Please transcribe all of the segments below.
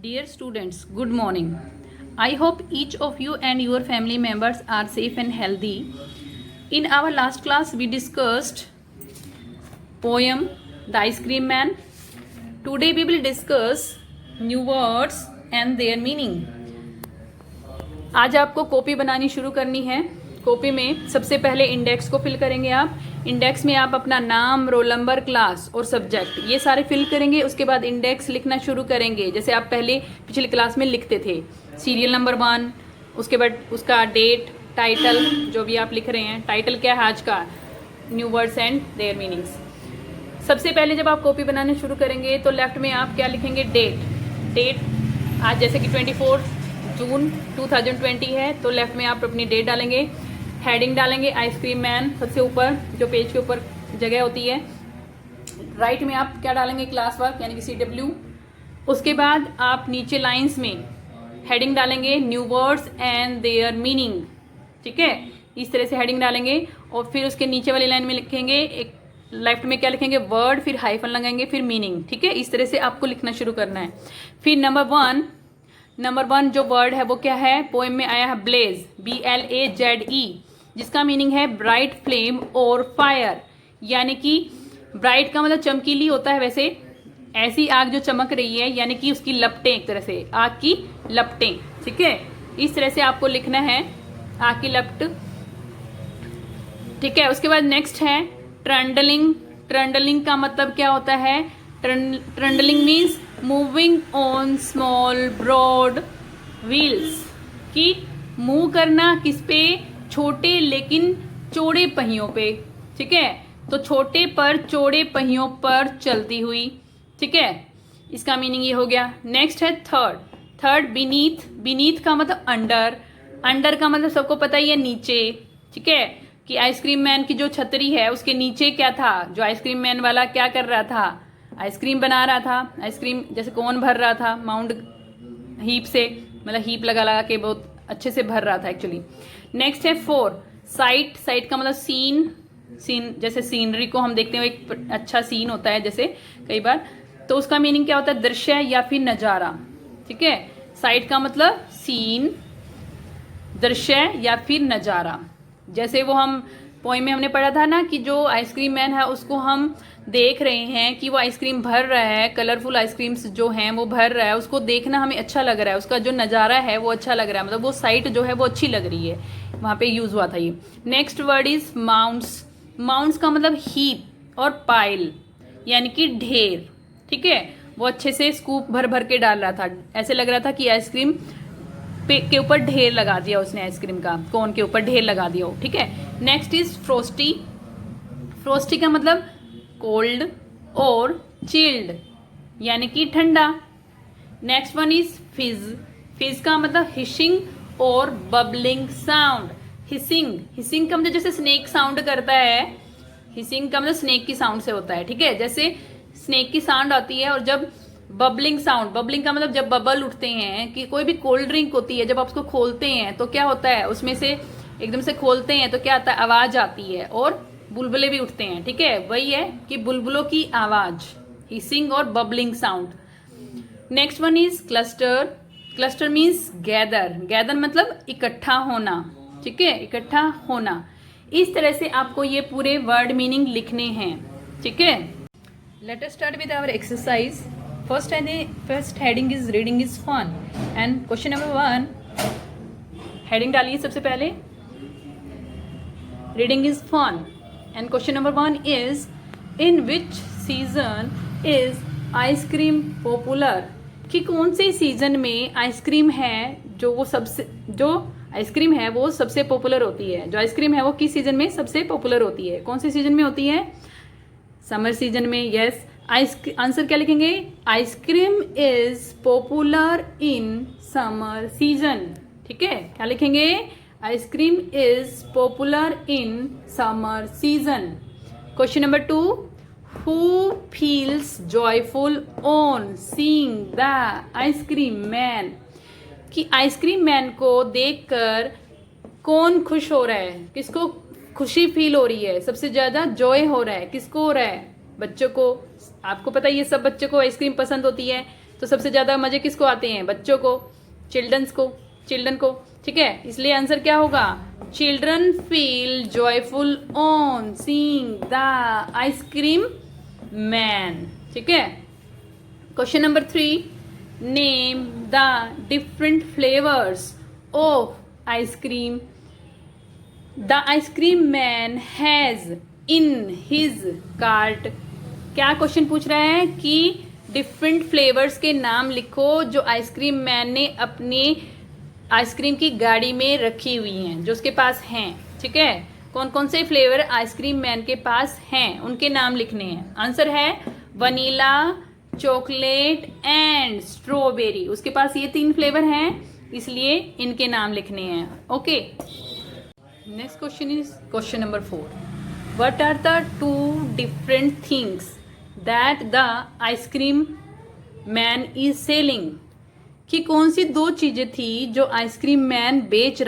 Dear students, good morning. I hope each of you and your family members are safe and healthy. In our last class, we discussed poem The Ice Cream Man. Today we will discuss new words and their meaning. आज आपको copy बनानी शुरू करनी है. Copy में सबसे पहले index को फिल करेंगे आप. इंडेक्स में आप अपना नाम, रोल नंबर, क्लास और सब्जेक्ट ये सारे फिल करेंगे. उसके बाद इंडेक्स लिखना शुरू करेंगे जैसे आप पहले पिछली क्लास में लिखते थे. सीरियल नंबर 1, उसके बाद उसका डेट, टाइटल जो भी आप लिख रहे हैं. टाइटल क्या है आज का? New words and there meanings. सबसे पहले जब आप कॉपी बनाना शुरू करेंगे तो लेफ्ट में आप क्या लिखेंगे? डेट. आज जैसे कि 24 जून 2020 है तो लेफ्ट में आप अपनी डेट डालेंगे. हेडिंग डालेंगे आइसक्रीम मैन सबसे ऊपर जो पेज के ऊपर जगह होती है. राइट में आप क्या डालेंगे? क्लास वर्क यानी कि CW. उसके बाद आप नीचे लाइंस में हेडिंग डालेंगे new words and there meaning. ठीक है, इस तरह से हेडिंग डालेंगे. और फिर उसके नीचे वाली लाइन में लिखेंगे एक लेफ्ट में क्या लिखेंगे? वर्ड, फिर हाइफन लगाएंगे, फिर मीनिंग. ठीक है, इस तरह से आपको लिखना शुरू करना है. फिर नंबर वन जो वर्ड है वो क्या है? पोएम में आया है ब्लेज, BLAZE, जिसका मीनिंग है ब्राइट फ्लेम और फायर. यानी कि ब्राइट का मतलब चमकीली होता है. वैसे ऐसी आग जो चमक रही है यानी कि उसकी लपटें, एक तरह से आग की लपटें. ठीक है, इस तरह से आपको लिखना है आग की लपट. ठीक है, उसके बाद नेक्स्ट है ट्रंडलिंग. ट्रंडलिंग का मतलब क्या होता है? Trundling means moving on small broad wheels. कि मूव करना किस पे? छोटे लेकिन चौड़े पहियों पे. ठीक है, तो छोटे पर चौड़े पहियों पर चलती हुई. ठीक है, इसका मीनिंग ये हो गया. नेक्स्ट है थर्ड बीनीथ. बीनीथ का मतलब अंडर. अंडर का मतलब सबको पता ही है नीचे. ठीक है, कि आइसक्रीम मैन की जो छतरी है उसके नीचे क्या था? जो आइसक्रीम मैन वाला क्या कर रहा था? आइसक्रीम बना रहा था. आइसक्रीम जैसे कौन भर रहा था? माउंट हीप से, मतलब हीप लगा लगा के बहुत अच्छे से भर रहा था एक्चुअली. नेक्स्ट है 4 साइट. साइट का मतलब सीन जैसे सीनरी को हम देखते हैं एक अच्छा सीन होता है जैसे कई बार, तो उसका मीनिंग क्या होता है? दृश्य या फिर नजारा. ठीक है, साइट का मतलब सीन, दृश्य या फिर नजारा. जैसे वो हम पोएम में हमने पढ़ा था ना कि जो आइसक्रीम मैन है उसको हम देख रहे हैं कि वो आइसक्रीम भर रहा है. कलरफुल आइसक्रीम्स जो हैं वो भर रहा है. उसको देखना हमें अच्छा लग रहा है. उसका जो नज़ारा है वो अच्छा लग रहा है. मतलब वो साइट जो है वो अच्छी लग रही है. वहाँ पे यूज़ हुआ था ये. Next word is mounts. Mounts का मतलब हीप और पाइल यानी कि ढेर. ठीक है, वो अच्छे से स्कूप भर भर के डाल रहा था. ऐसे लग रहा था कि आइसक्रीम के ऊपर ढेर लगा दिया उसने. आइसक्रीम का कोन के ऊपर ढेर लगा दिया हो. ठीक है, नेक्स्ट इज फ्रोस्टी. फ्रोस्टी का मतलब कोल्ड और चिल्ड यानी कि ठंडा. नेक्स्ट वन इज फिज. फिज का मतलब हिशिंग और बबलिंग साउंड. हिसिंग का मतलब जैसे स्नेक साउंड करता है. हिसिंग का मतलब स्नेक की साउंड से होता है. ठीक है, जैसे स्नेक की साउंड आती है. और जब बबलिंग का मतलब जब बबल उठते हैं, कि कोई भी कोल्ड ड्रिंक होती है जब आप उसको खोलते हैं तो क्या होता है? उसमें से एकदम से खोलते हैं तो क्या आता है? आवाज आती है और बुलबुले भी उठते हैं. ठीक है, वही है कि बुलबुलों की आवाज, हिसिंग और bubbling sound. Next one is cluster. Cluster means gather. Gather मतलब इकट्ठा होना. ठीक है, इकट्ठा होना. इस तरह से आपको ये पूरे वर्ड मीनिंग लिखने हैं. ठीक है, let us start with our exercise. First heading is reading is fun. And question number 1, heading डालिए सबसे पहले reading is fun. And question number 1 is, in which season is ice cream popular? कि कौन से सीजन में ice cream है जो ice cream है वो सबसे पॉपुलर होती है. जो आइसक्रीम है वो किस सीजन में सबसे पॉपुलर होती है? कौन से सीजन में होती है? समर सीजन में. यस, आंसर क्या लिखेंगे? Ice cream is popular in summer season. ठीक है, क्या लिखेंगे? Ice-cream is popular in summer season. Question number 2. Who feels joyful on seeing the ice cream man? कि आइसक्रीम मैन को देखकर कौन खुश हो रहा है? किसको खुशी फील हो रही है? सबसे ज्यादा जॉय हो रहा है किसको हो रहा है? बच्चों को. आपको पता है ये सब बच्चों को आइसक्रीम पसंद होती है. तो सबसे ज़्यादा मज़े किसको आते हैं? बच्चों को, चिल्ड्रन को, ठीक है। इसलिए आंसर क्या होगा? Children feel joyful on seeing the ice cream man, ठीक है। Question number 3, name the different flavours of ice cream the ice cream man has in his cart. क्या क्वेश्चन पूछ रहा है कि डिफरेंट फ्लेवर्स के नाम लिखो जो आइसक्रीम मैन ने अपने आइसक्रीम की गाड़ी में रखी हुई हैं, जो उसके पास हैं, ठीक है। कौन कौन से फ्लेवर आइसक्रीम मैन के पास हैं, उनके नाम लिखने हैं। आंसर है वनीला, चॉकलेट एंड स्ट्रॉबेरी। उसके पास ये 3 फ्लेवर हैं, इसलिए इनके नाम लिखने हैं। Okay, next question is question number 4, what are the 2 different things that the ice cream man is selling. कि कौन सी 2 चीजें थी जो आइसक्रीम मैन बेच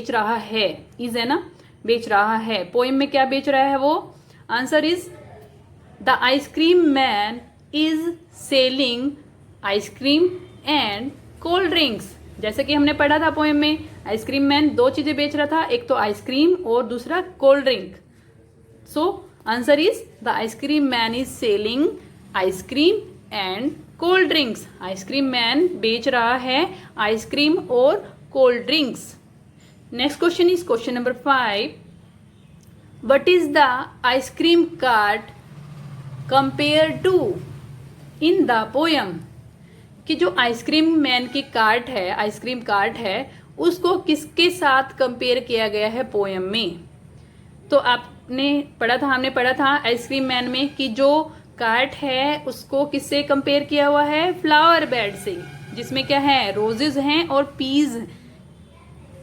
रहा है, इज है ना, बेच रहा है। पोएम में क्या बेच रहा है वो? Answer is the ice cream man is selling ice cream and cold drinks. जैसे कि हमने पढ़ा था पोएम में, आइसक्रीम मैन 2 चीजें बेच रहा था, एक तो आइसक्रीम और दूसरा cold drink. So answer is the ice cream man is selling ice cream and cold drinks. Ice cream man बेच रहा है आइसक्रीम और cold drinks. Next question is question number 5, what is the ice cream cart compare to in the poem. कि जो ice cream man की cart है, ice cream cart है, उसको किसके साथ कंपेयर किया गया है पोयम में। तो हमने पढ़ा था आइसक्रीम मैन में कि जो कार्ट है उसको किससे कंपेयर किया हुआ है? फ्लावर बेड से, जिसमें क्या है? रोजेज हैं और पीज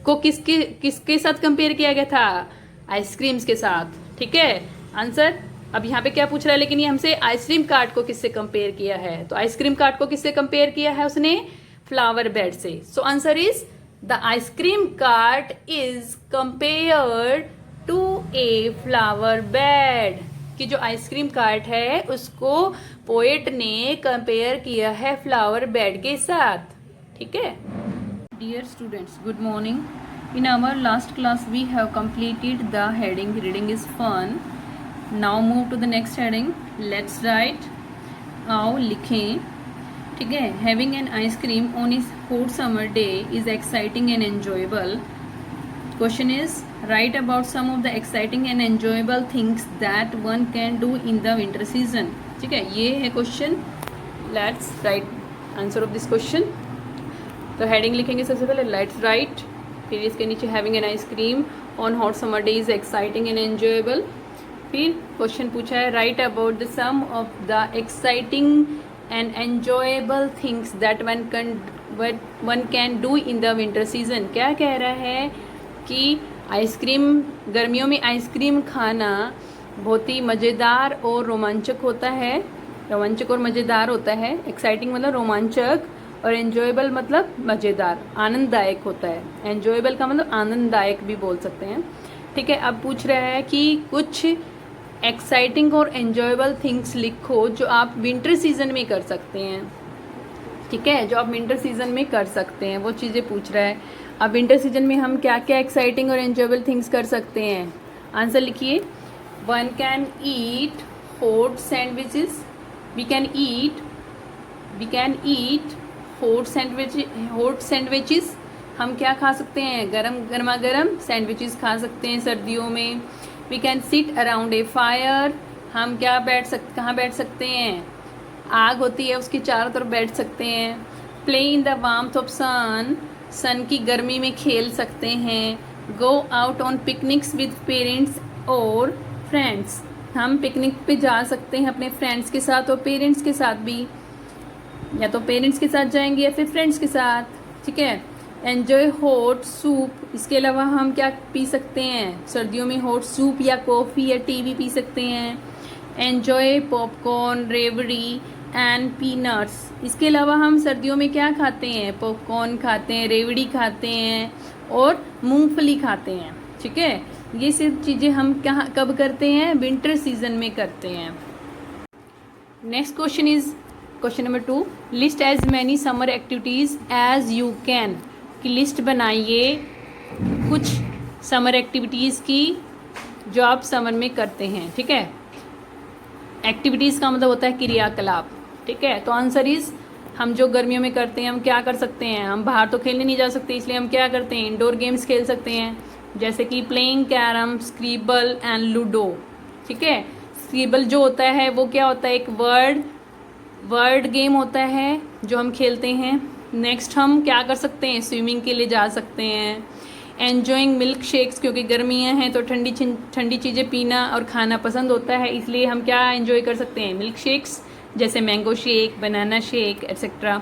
को किसके साथ कंपेयर किया गया था? आइसक्रीम्स के साथ, ठीक है। आंसर अब यहाँ पे क्या पूछ रहा है, लेकिन ये हमसे आइसक्रीम कार्ट को किससे कंपेयर किया है? तो आइसक्रीम कार्ट को किससे कंपेयर किया है उसने? फ्लावर बेड से। So answer is the ice cream cart is compared to a flower bed. कि जो आइसक्रीम कार्ट है उसको पोएट ने कंपेयर किया है फ्लावर बेड के साथ, ठीक है। Dear students, good morning. In our last class we have completed the heading reading is fun. Now move to the next heading, let's write. आओ लिखें, ठीक है। Having an ice cream on is hot summer day is exciting and enjoyable. Question is, write about some of the exciting and enjoyable things that one can do in the winter season. ठीक है, ये है question. Let's write answer of this question. तो heading लिखेंगे सबसे पहले, let's write, फिर इसके नीचे having an ice cream on hot summer day is exciting and enjoyable. फिर क्वेश्चन पूछा है, write about the some of the exciting and enjoyable things that one can do in the winter season. क्या कह रहा है कि आइसक्रीम, गर्मियों में आइसक्रीम खाना बहुत ही मज़ेदार और रोमांचक होता है। रोमांचक और मज़ेदार होता है। एक्साइटिंग मतलब रोमांचक और एंजॉयबल मतलब मज़ेदार, आनंददायक होता है। एंजॉयबल का मतलब आनंददायक भी बोल सकते हैं, ठीक है। अब पूछ रहा है कि कुछ एक्साइटिंग और एंजॉयबल थिंग्स लिखो जो आप विंटर सीजन में कर सकते हैं, ठीक है। जो आप विंटर सीजन में कर सकते हैं वो चीज़ें पूछ रहा है। अब विंटर सीजन में हम क्या क्या एक्साइटिंग और एंजॉयबल थिंग्स कर सकते हैं? आंसर लिखिए। One can eat hot sandwiches. We can eat hot sandwiches. हम क्या खा सकते हैं? गर्मा गर्म सैंडविचेस खा सकते हैं सर्दियों में। We can sit around a fire. हम कहाँ बैठ सकते हैं? आग होती है उसके चारों तरफ बैठ सकते हैं। Play in the warmth of sun की गर्मी में खेल सकते हैं। Go out on picnics with parents और फ्रेंड्स। हम पिकनिक पे जा सकते हैं अपने फ्रेंड्स के साथ और पेरेंट्स के साथ भी, या तो पेरेंट्स के साथ जाएंगे या फिर फ्रेंड्स के साथ, ठीक है। Enjoy hot soup. इसके अलावा हम क्या पी सकते हैं? सर्दियों में हॉट सूप या कॉफ़ी या टी भी पी सकते हैं। एन्जॉय पॉपकॉर्न, रेवड़ी एंड पीनट्स। इसके अलावा हम सर्दियों में क्या खाते हैं? पॉपकॉर्न खाते हैं, रेवड़ी खाते हैं और मूंगफली खाते हैं, ठीक है। ये सब चीज़ें हम कब करते हैं? विंटर सीजन में करते हैं। Next question is question number 2, list as many summer activities as you can, कि लिस्ट बनाइए कुछ समर एक्टिविटीज़ की जो आप समर में करते हैं, ठीक है। एक्टिविटीज़ का मतलब होता है क्रियाकलाप, ठीक है। तो आंसर इज, हम जो गर्मियों में करते हैं हम क्या कर सकते हैं, हम बाहर तो खेलने नहीं जा सकते, इसलिए हम क्या करते हैं, इंडोर गेम्स खेल सकते हैं, जैसे कि प्लेइंग कैरम, स्क्रीबल एंड लूडो, ठीक है। स्क्रीबल जो होता है वो क्या होता है, एक वर्ड गेम होता है जो हम खेलते हैं। नेक्स्ट हम क्या कर सकते हैं, स्विमिंग के लिए जा सकते हैं। एन्जॉइंग मिल्क शेक्स, क्योंकि गर्मियाँ हैं तो ठंडी चीज़ें पीना और खाना पसंद होता है, इसलिए हम क्या एंजॉय कर सकते हैं, मिल्क शेक्स, जैसे mango shake, banana shake etcetera,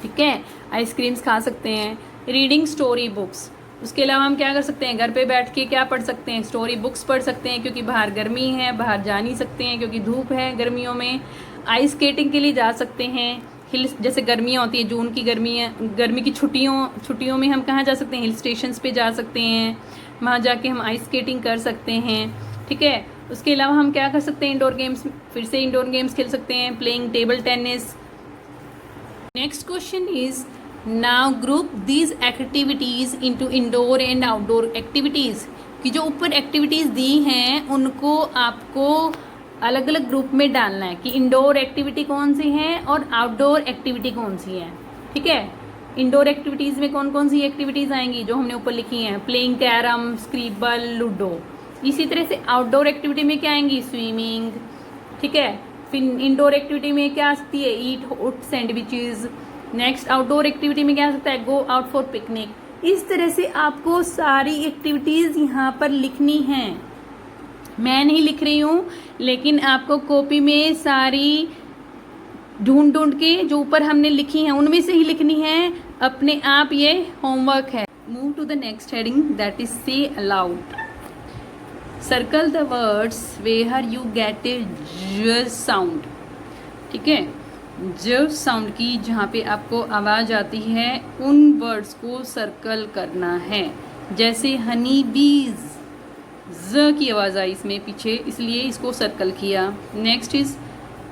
ठीक है। आइसक्रीम्स खा सकते हैं। रीडिंग स्टोरी बुक्स, उसके अलावा हम क्या कर सकते हैं, घर पे बैठ के क्या पढ़ सकते हैं, स्टोरी बुक्स पढ़ सकते हैं, क्योंकि बाहर गर्मी है, बाहर जा नहीं सकते हैं क्योंकि धूप है गर्मियों में। आइस स्केटिंग के लिए जा सकते हैं। हिल्स, जैसे गर्मियाँ होती हैं, जून की गर्मी की छुट्टियों में हम कहाँ जा सकते हैं, हिल स्टेशंस पे जा सकते हैं, वहाँ जाके हम आइस स्केटिंग कर सकते हैं, ठीक है। उसके अलावा हम क्या कर सकते हैं, इंडोर गेम्स, फिर से इंडोर गेम्स खेल सकते हैं, playing table tennis. Next question is, now group these activities into indoor and outdoor activities, कि जो ऊपर एक्टिविटीज़ दी हैं उनको आपको अलग अलग ग्रुप में डालना है कि इंडोर एक्टिविटी कौन सी है और आउटडोर एक्टिविटी कौन सी है, ठीक है। इंडोर एक्टिविटीज़ में कौन कौन सी एक्टिविटीज़ आएंगी जो हमने ऊपर लिखी हैं, प्लेइंग कैरम, स्क्रीबल, लूडो। इसी तरह से आउटडोर एक्टिविटी में क्या आएंगी, स्विमिंग, ठीक है। फिर इंडोर एक्टिविटी में क्या आ सकती है, eat hot sandwiches. Next outdoor activity में क्या आ सकता है, गो आउट फॉर पिकनिक। इस तरह से आपको सारी एक्टिविटीज़ यहाँ पर लिखनी हैं। मैं नहीं लिख रही हूँ, लेकिन आपको कॉपी में सारी ढूंढ के जो ऊपर हमने लिखी हैं उनमें से ही लिखनी है, अपने आप ये होमवर्क है। Move to the next heading, that is say aloud. Circle the words where you get a z sound, ठीक है। ज साउंड की जहाँ पे आपको आवाज़ आती है उन वर्ड्स को सर्कल करना है। जैसे हनी बीज, ज की आवाज़ आई इसमें पीछे, इसलिए इसको सर्कल किया। नेक्स्ट इज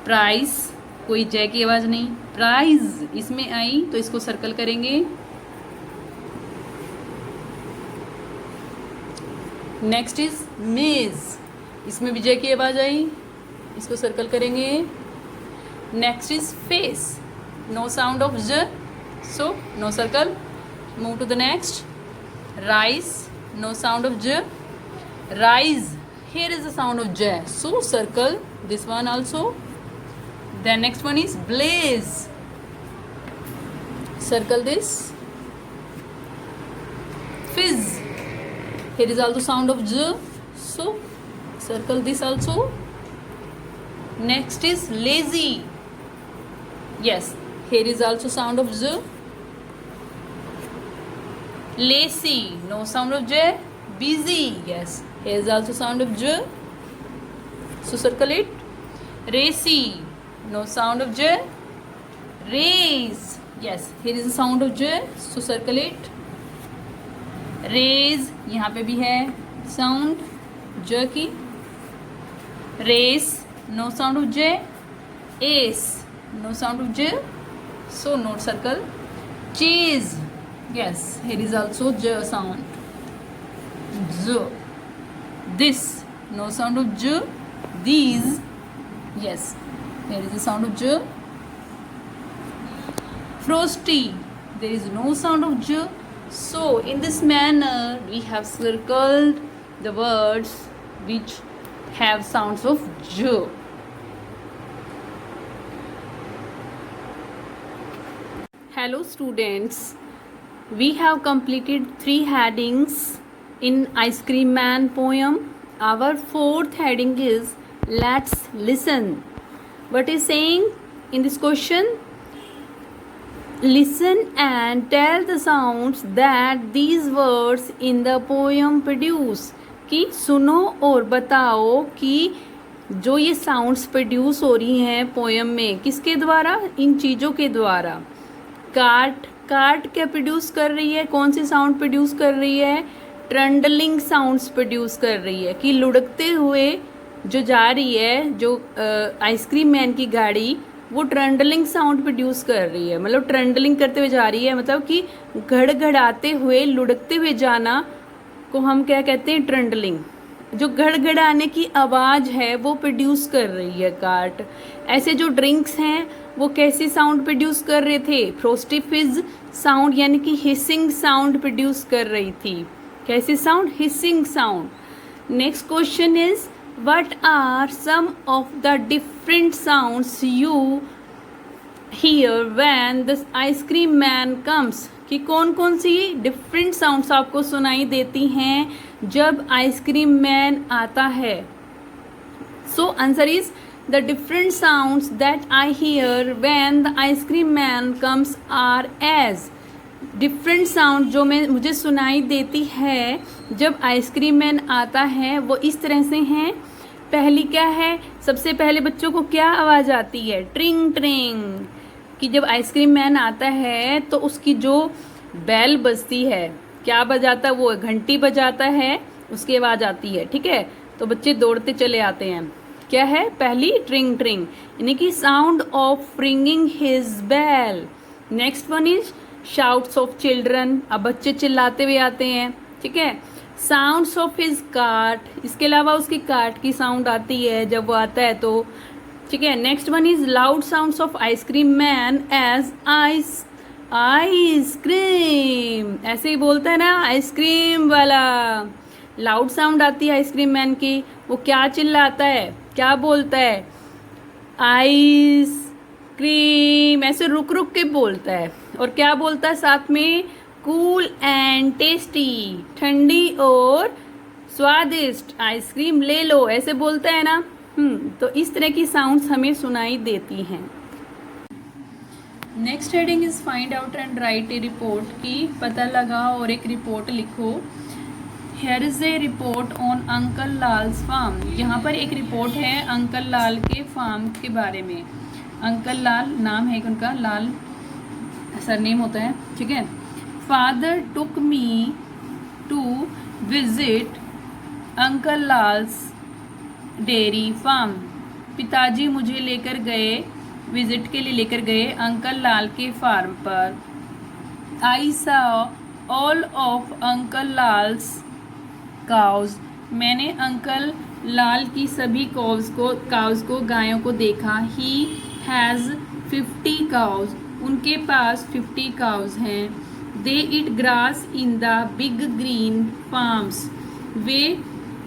प्राइस, कोई जय की आवाज़ नहीं, प्राइज इसमें आई तो इसको सर्कल करेंगे। नेक्स्ट इज मेज, इसमें भी जय की आवाज़ आई, इसको सर्कल करेंगे। Next is face, no sound of z, so no circle. Move to the next. Rice, no sound of z, rise, here is the sound of j, so circle this one also. Then next one is blaze, circle this. Fizz, here is also sound of j, so circle this also. Next is lazy, yes, here is also sound of j. Lacy, no sound of j. Busy, yes, here is also sound of j, so circle it. Racy, no sound of j. Raise, yes, here is the sound of j, so circle it. Raise, यहाँ पे भी है sound j की। Race, no sound of j. Ace, no sound of j, so no circle. Chase, yes, here is also j sound. Z, this, no sound of j. These, yes, here is the sound of j. Frosty, there is no sound of j. So in this manner we have circled the words which have sounds of j. Hello students, we have completed 3 headings in Ice Cream Man poem. Our 4th heading is let's listen. What is saying in this question? Listen and tell the sounds that these words in the poem produce. कि सुनो और बताओ कि जो ये sounds produce हो रही हैं पोएम में, किसके द्वारा, इन चीज़ों के द्वारा। काट क्या प्रोड्यूस कर रही है, कौन सी साउंड प्रोड्यूस कर रही है, ट्रंडलिंग साउंड्स प्रोड्यूस कर रही है, कि लुढ़कते हुए जो जा रही है, जो आइसक्रीम मैन की गाड़ी वो ट्रंडलिंग साउंड प्रोड्यूस कर रही है, मतलब ट्रंडलिंग करते हुए जा रही है, मतलब कि घड़घड़ाते हुए, लुढ़कते हुए जाना को हम क्या कहते हैं, ट्रंडलिंग। जो घड़घड़ाने की आवाज़ है वो प्रोड्यूस कर रही है कार्ट। ऐसे जो ड्रिंक्स हैं वो कैसी साउंड प्रोड्यूस कर रहे थे, फ्रोस्टी फिज साउंड, यानी कि हिसिंग साउंड प्रोड्यूस कर रही थी। कैसी sound, hissing sound. Next question is what are some of the different sounds you hear when the ice cream man comes, कि कौन कौन सी डिफरेंट साउंड्स आपको सुनाई देती हैं जब आइसक्रीम मैन आता है। So answer is the different sounds that I hear when the ice cream man comes are as. Different sound जो मुझे सुनाई देती है जब आइसक्रीम मैन आता है वो इस तरह से हैं। पहली क्या है, सबसे पहले बच्चों को क्या आवाज़ आती है, ट्रिंग ट्रिंग, कि जब आइसक्रीम मैन आता है तो उसकी जो बेल बजती है, क्या बजाता है वो, घंटी बजाता है, उसकी आवाज़ आती है। ठीक है, तो बच्चे दौड़ते चले आते हैं। क्या है, पहली ट्रिंग ट्रिंग, यानी कि sound of ringing his bell. Next one is shouts of children, अब बच्चे चिल्लाते हुए आते हैं। ठीक है, साउंड्स ऑफ हिज कार्ट, इसके अलावा उसकी कार्ट की साउंड आती है जब वो आता है तो। ठीक है, next one is loud sounds of ice cream man as ice cream, ऐसे ही बोलता है ना आइसक्रीम वाला, लाउड साउंड आती है आइसक्रीम मैन की। वो क्या चिल्लाता है, क्या बोलता है, आइसक्रीम, ऐसे रुक रुक के बोलता है। और क्या बोलता है साथ में, कूल एंड टेस्टी, ठंडी और स्वादिष्ट आइसक्रीम ले लो, ऐसे बोलता है ना। तो इस तरह की साउंड्स हमें सुनाई देती हैं। Next heading is find out and write a report, की पता लगाओ और एक रिपोर्ट लिखो। Here is a report on uncle Lal's farm, यहाँ पर एक रिपोर्ट है अंकल लाल के फार्म के बारे में। अंकल लाल नाम है उनका, लाल सरनेम होता है। ठीक है, father took me to visit uncle Lal's dairy farm, पिताजी मुझे लेकर गए, विजिट के लिए लेकर गए अंकल लाल के फार्म पर। I saw all of uncle Lal's cows, मैंने अंकल लाल की सभी काउज को गायों को देखा। ही हैज़ 50 काउज, उनके पास 50 काउज हैं। They eat grass in the big green farms, वे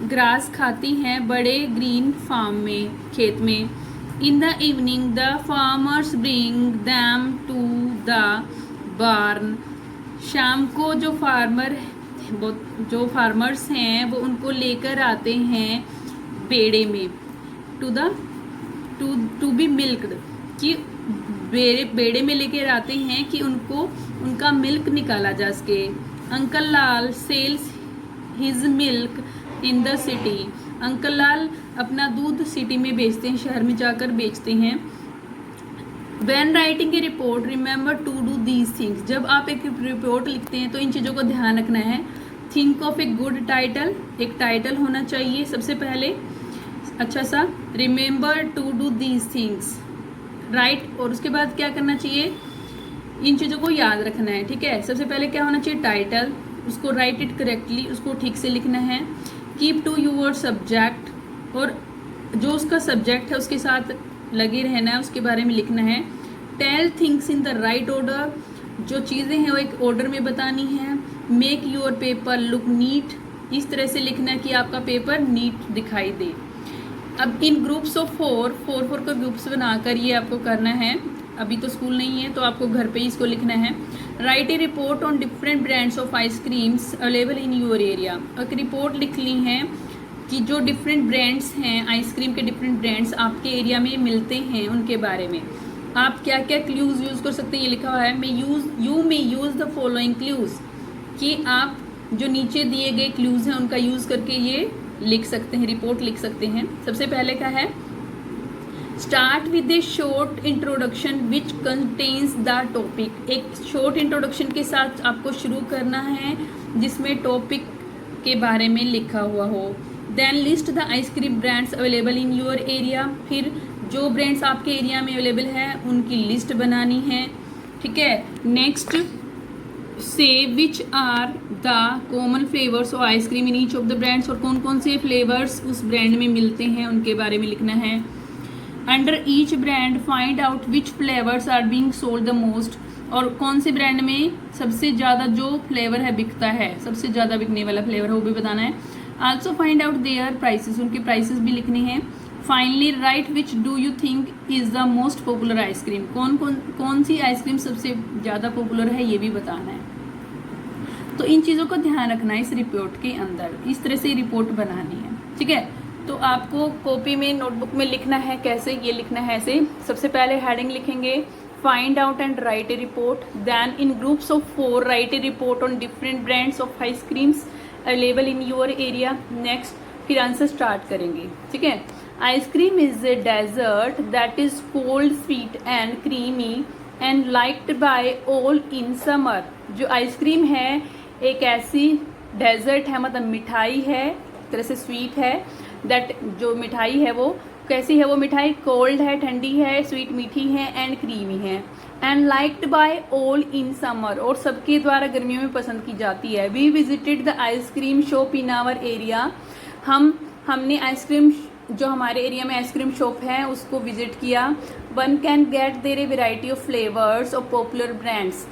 ग्रास खाती हैं बड़े ग्रीन फार्म में, खेत में। In the evening the farmers bring them to the barn, शाम को जो फार्मर्स हैं वो उनको लेकर आते हैं बेड़े में, टू बी मिल्क्ड, कि बेड़े में लेकर आते हैं कि उनका मिल्क निकाला जा सके। Uncle Lal sells his milk in the city, uncle Lal अपना दूध सिटी में बेचते हैं, शहर में जाकर बेचते हैं। When writing a report, remember to do these things, जब आप एक रिपोर्ट लिखते हैं तो इन चीज़ों को ध्यान रखना है। Think of a good title, एक टाइटल होना चाहिए सबसे पहले अच्छा सा। Remember to do these things, right, और उसके बाद क्या करना चाहिए, इन चीज़ों को याद रखना है। ठीक है, सबसे पहले क्या होना चाहिए, टाइटल, उसको राइट इट करेक्टली, उसको ठीक से लिखना है। कीप टू योर सब्जेक्ट, और जो उसका सब्जेक्ट है उसके साथ लगे रहना है, उसके बारे में लिखना है। Tell things in the right order, जो चीज़ें हैं वो एक ऑर्डर में बतानी है। Make your paper look neat, इस तरह से लिखना है कि आपका पेपर नीट दिखाई दे। अब इन ग्रुप्स ऑफ फोर का ग्रुप्स बनाकर ये आपको करना है। अभी तो स्कूल नहीं है तो आपको घर पे ही इसको लिखना है। Right a report on different brands of ice creams available in your area, एक रिपोर्ट लिख ली है कि जो डिफरेंट ब्रांड्स हैं आइसक्रीम के, डिफरेंट ब्रांड्स आपके एरिया में मिलते हैं उनके बारे में। आप क्या क्या क्लूज यूज़ कर सकते हैं, ये लिखा हुआ है। You may use the following clues, कि आप जो नीचे दिए गए क्लूज हैं उनका यूज़ करके ये लिख सकते हैं, रिपोर्ट लिख सकते हैं। सबसे पहले क्या है, start with A short introduction which contains the topic, एक शॉर्ट इंट्रोडक्शन के साथ आपको शुरू करना है जिसमें टॉपिक के बारे में लिखा हुआ हो। Then list the ice cream brands available in your area, फिर जो ब्रांड्स आपके एरिया में अवेलेबल है उनकी लिस्ट बनानी है, ठीक है। नेक्स्ट, से which are the common flavours of ice cream in each of the brands, और कौन कौन से फ्लेवर्स उस ब्रांड में मिलते हैं उनके बारे में लिखना है। Under each brand find out which flavours are being sold the most, और कौन से ब्रांड में सबसे ज़्यादा जो फ्लेवर है बिकता है, सबसे ज़्यादा बिकने वाला फ्लेवर है वो भी बताना है। Also find out their prices, उनके प्राइसेस भी लिखने हैं। Finally write which do you think is the most popular ice cream, कौन सी आइसक्रीम सबसे ज़्यादा पॉपुलर है ये भी बताना है। तो इन चीज़ों का ध्यान रखना है इस रिपोर्ट के अंदर, इस तरह से रिपोर्ट बनानी है, ठीक है। तो आपको कॉपी में नोटबुक में लिखना है, कैसे ये लिखना है ऐसे। सबसे पहले हेडिंग लिखेंगे find out and write a report, then in groups of 4 write a report on different brands of ice creams available in your area. Next, फिर आंसर स्टार्ट करेंगे, ठीक है। Ice cream is a dessert that is cold, sweet and creamy and liked by all in summer. जो ice cream है एक ऐसी desert है, मतलब मिठाई है, एक तरह से स्वीट है। दैट जो मिठाई है वो कैसी है, वो मिठाई कोल्ड है, ठंडी है, स्वीट मीठी है, एंड क्रीमी है, and liked by all in summer, और सबके द्वारा गर्मियों में पसंद की जाती है। We visited the ice cream shop in our area, हमने आइसक्रीम जो हमारे एरिया में आइसक्रीम शॉप है उसको विजिट किया। One can get there a variety of flavours of popular brands,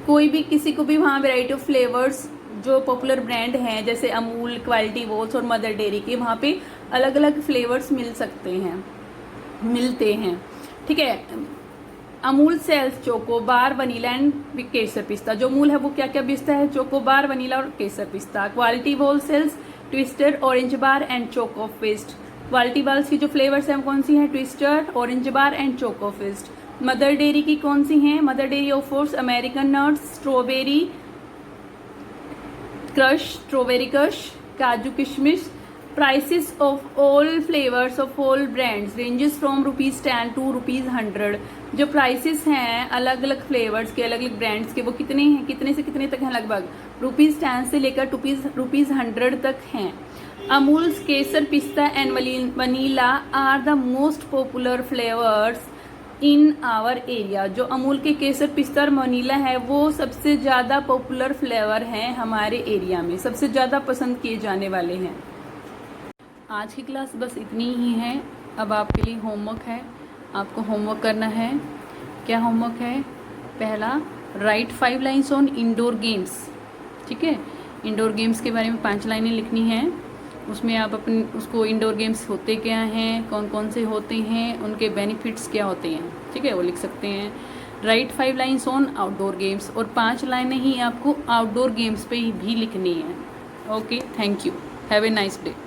कोई भी किसी को भी वहाँ वेराइटी ऑफ फ्लेवर्स जो पॉपुलर ब्रांड हैं जैसे अमूल, क्वालिटी वॉल्स और मदर डेयरी के, वहाँ पे अलग अलग फ्लेवर्स मिलते हैं, ठीक है। Amul sells chocobar, vanilla and kesar pista. जो अमूल है वो क्या क्या बेचता है, चोकोबार, वनीला और kesar pista. Kwality Wall's sells Twister, orange bar and Choco Feast. Kwality Wall's की जो फ्लेवर्स हैं कौन सी हैं, Twister, orange bar and Choco Feast. Mother Dairy की कौन सी हैं, Mother Dairy offers American nuts, strawberry crush, kaju kishmish. Prices of all flavours of all brands ranges from ₹10 to ₹100। जो प्राइसेस हैं अलग अलग फ्लेवर्स के, अलग अलग ब्रांड्स के, वो कितने हैं, कितने से कितने तक हैं, लगभग ₹10 से लेकर ₹100 तक हैं। Amul's kesar pista and vanilla are the most popular flavours in our area. जो अमूल के केसर पिस्ता और वनीला है वो सबसे ज़्यादा पॉपुलर फ्लेवर हैं हमारे एरिया में, सबसे ज़्यादा पसंद किए जाने वाले हैं। आज की क्लास बस इतनी ही है। अब आपके लिए होमवर्क है, आपको होमवर्क करना है। क्या होमवर्क है, पहला right 5 lines on indoor games, ठीक है। इंडोर गेम्स के बारे में 5 लाइनें लिखनी हैं। उसमें आप अपने उसको इंडोर गेम्स होते क्या हैं, कौन कौन से होते हैं, उनके बेनिफिट्स क्या होते हैं, ठीक है, वो लिख सकते हैं। Right 5 lines on outdoor games, और 5 लाइनें ही आपको आउटडोर गेम्स पे भी लिखनी है। Okay, thank you, have a nice day.